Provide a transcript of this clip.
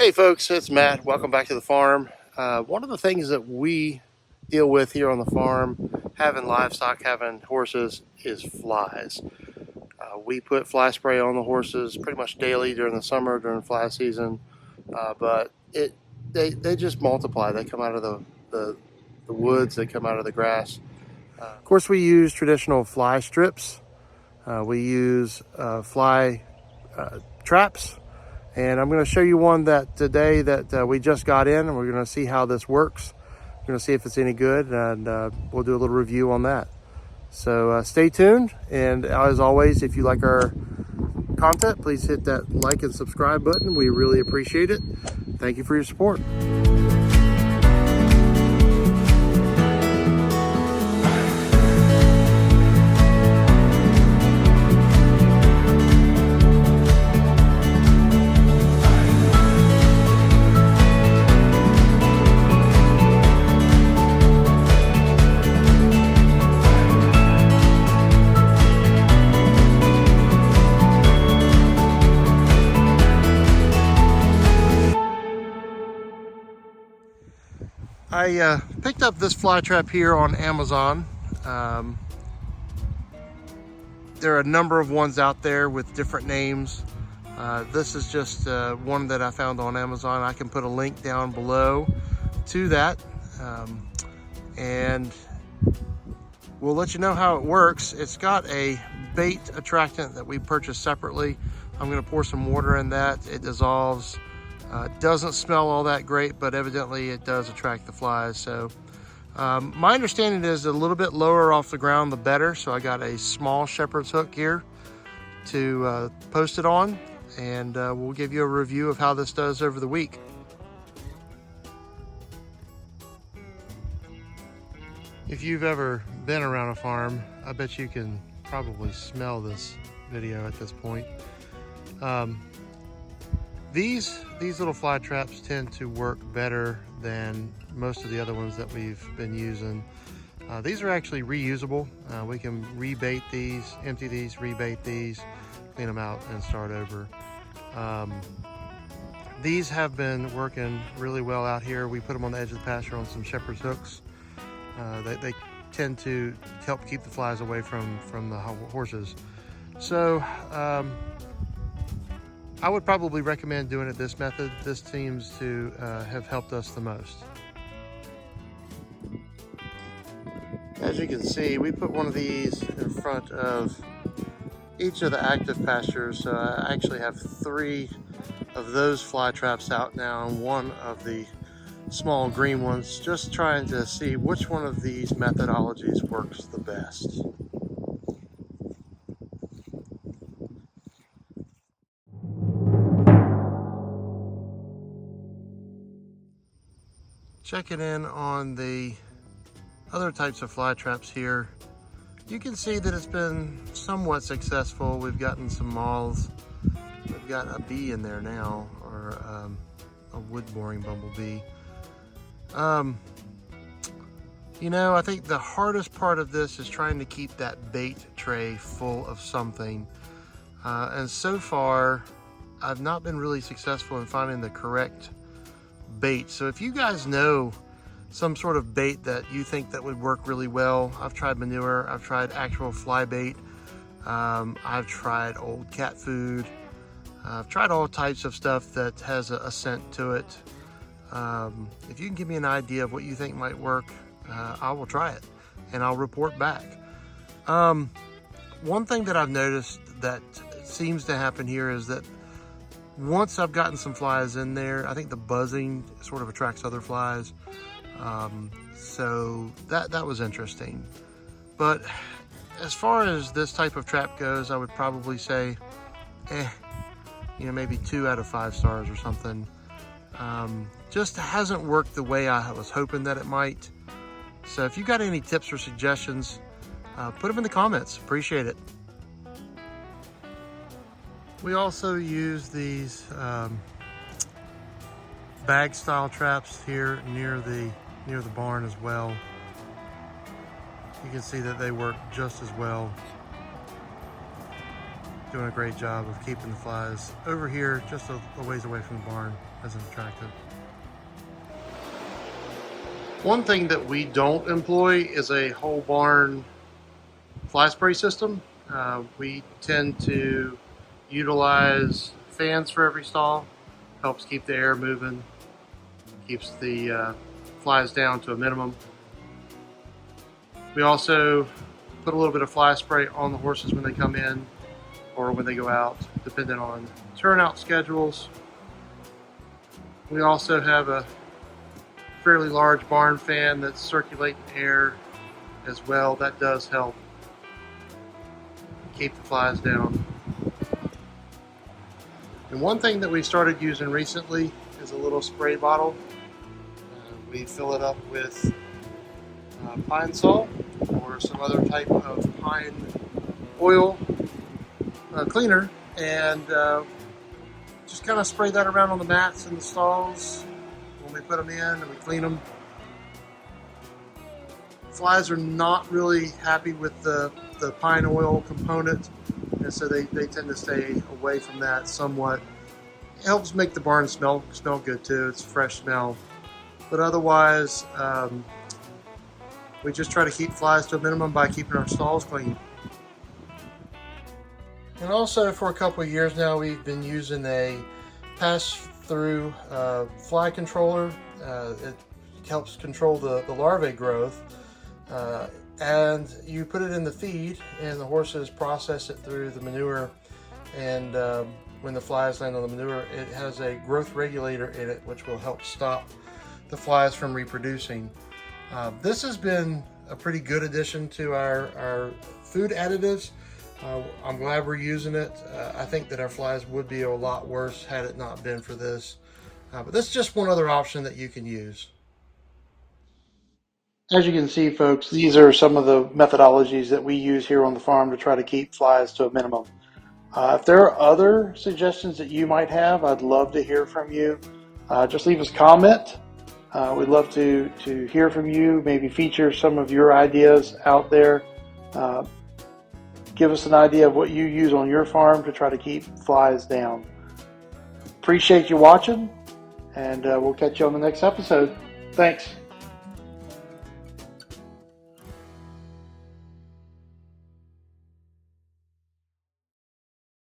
Hey folks, it's Matt. Welcome back to the farm. One of the things that we deal with here on the farm, having livestock, having horses, is flies. We put fly spray on the horses pretty much daily during the summer, during fly season, but they just multiply. They come out of the woods, they come out of the grass. Of course, we use traditional fly strips. We use fly traps. And I'm going to show you one that today that we just got in, and we're going to see how this works. We're going to see if it's any good, and we'll do a little review on that. So stay tuned, and as always, if you like our content, please hit that like and subscribe button. We really appreciate it. Thank you for your support. I picked up this fly trap here on Amazon. There are a number of ones out there with different names. This is just one that I found on Amazon. I can put a link down below to that, and we'll let you know how it works. It's got a bait attractant that we purchased separately. I'm going to pour some water in that. It dissolves. Doesn't smell all that great, but evidently it does attract the flies. So my understanding is a little bit lower off the ground, the better. So I got a small shepherd's hook here to post it on, and we'll give you a review of how this does over the week. If you've ever been around a farm, I bet you can probably smell this video at this point. These little fly traps tend to work better than most of the other ones that we've been using. These are actually reusable. We can rebait these, empty these, rebait these, clean them out, and start over. These have been working really well out here. We put them on the edge of the pasture on some shepherd's hooks. They tend to help keep the flies away from the horses. So I would probably recommend doing it this method. This seems to have helped us the most. As you can see, we put one of these in front of each of the active pastures. So I actually have 3 of those fly traps out now, and 1 of the small green ones, just trying to see which one of these methodologies works the best. Checking in on the other types of fly traps here, you can see that it's been somewhat successful. We've gotten some moths. We've got a bee in there now, or a wood boring bumblebee. You know, I think the hardest part of this is trying to keep that bait tray full of something. And so far, I've not been really successful in finding the correct bait. So if you guys know some sort of bait that you think that would work really well, I've tried manure, I've tried actual fly bait, I've tried old cat food, I've tried all types of stuff that has a scent to it. If you can give me an idea of what you think might work, I will try it and I'll report back. One thing that I've noticed that seems to happen here is that once I've gotten some flies in there, I think the buzzing sort of attracts other flies. So that was interesting. But as far as this type of trap goes, I would probably say, you know, maybe 2 out of 5 stars or something. Just hasn't worked the way I was hoping that it might. So if you got any tips or suggestions, put them in the comments. Appreciate it. We also use these bag style traps here near the barn as well. You can see that they work just as well. doing a great job of keeping the flies over here just a ways away from the barn as an attractant. One thing that we don't employ is a whole barn fly spray system. We tend to utilize fans for every stall. Helps keep the air moving, keeps the flies down to a minimum. We also put a little bit of fly spray on the horses when they come in or when they go out, depending on turnout schedules. We also have a fairly large barn fan that's circulating air as well. That does help keep the flies down. And one thing that we started using recently is a little spray bottle. We fill it up with pine salt or some other type of pine oil cleaner, and just kind of spray that around on the mats in the stalls when we put them in and we clean them. Flies are not really happy with the pine oil component, and so they tend to stay away from that somewhat. It helps make the barn smell good too. It's a fresh smell. But otherwise, we just try to keep flies to a minimum by keeping our stalls clean. And also, for a couple of years now, we've been using a pass-through fly controller. It helps control the larvae growth. And you put it in the feed, and the horses process it through the manure. And when the flies land on the manure, it has a growth regulator in it, which will help stop the flies from reproducing. This has been a pretty good addition to our food additives. I'm glad we're using it. I think that our flies would be a lot worse had it not been for this. But this is just one other option that you can use. As you can see, folks, these are some of the methodologies that we use here on the farm to try to keep flies to a minimum. If there are other suggestions that you might have, I'd love to hear from you. Just leave us a comment. We'd love to hear from you, maybe feature some of your ideas out there. Give us an idea of what you use on your farm to try to keep flies down. Appreciate you watching, and we'll catch you on the next episode. Thanks.